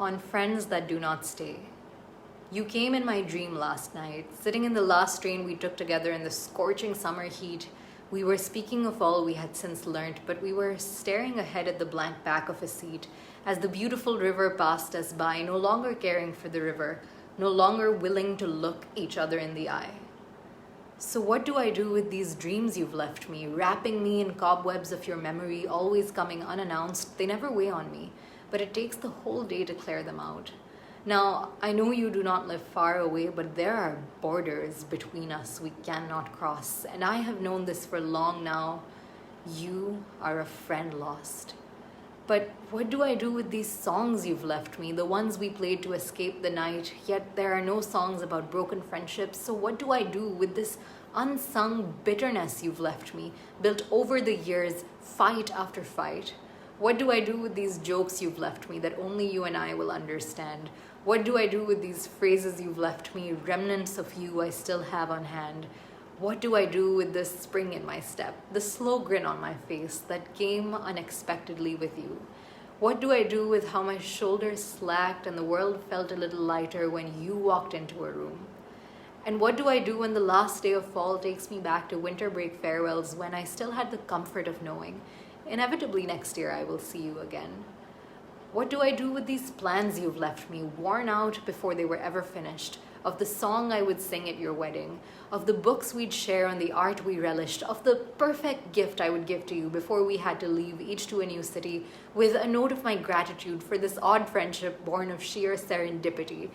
On friends that do not stay. You came in my dream last night, sitting in the last train we took together in the scorching summer heat. We were speaking of all we had since learnt, but we were staring ahead at the blank back of a seat as the beautiful river passed us by, no longer caring for the river, no longer willing to look each other in the eye. So what do I do with these dreams you've left me, wrapping me in cobwebs of your memory, always coming unannounced? They never weigh on me, but it takes the whole day to clear them out. Now, I know you do not live far away, but there are borders between us we cannot cross, and I have known this for long now. You are a friend lost. But what do I do with these songs you've left me, the ones we played to escape the night, yet there are no songs about broken friendships? So what do I do with this unsung bitterness you've left me, built over the years, fight after fight? What do I do with these jokes you've left me that only you and I will understand? What do I do with these phrases you've left me, remnants of you I still have on hand? What do I do with this spring in my step, the slow grin on my face that came unexpectedly with you? What do I do with how my shoulders slacked and the world felt a little lighter when you walked into a room? And what do I do when the last day of fall takes me back to winter break farewells when I still had the comfort of knowing inevitably next year I will see you again? What do I do with these plans you've left me, worn out before they were ever finished, of the song I would sing at your wedding, of the books we'd share and the art we relished, of the perfect gift I would give to you before we had to leave, each to a new city, with a note of my gratitude for this odd friendship born of sheer serendipity?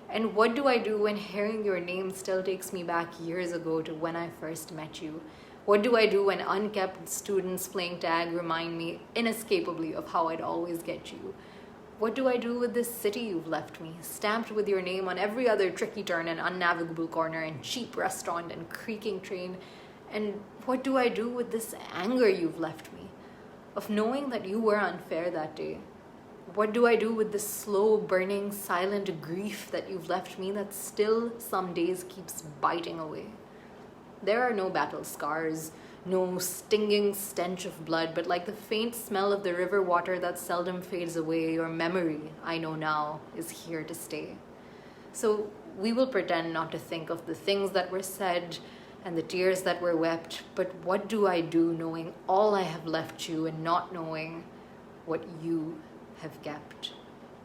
And what do I do when hearing your name still takes me back years ago to when I first met you? What do I do when unkept students playing tag remind me inescapably of how I'd always get you? What do I do with this city you've left me, stamped with your name on every other tricky turn and unnavigable corner and cheap restaurant and creaking train? And what do I do with this anger you've left me, of knowing that you were unfair that day? What do I do with this slow, burning, silent grief that you've left me that still some days keeps biting away? There are no battle scars, no stinging stench of blood, but like the faint smell of the river water that seldom fades away, your memory, I know now, is here to stay. So we will pretend not to think of the things that were said and the tears that were wept, but what do I do knowing all I have left you and not knowing what you have kept?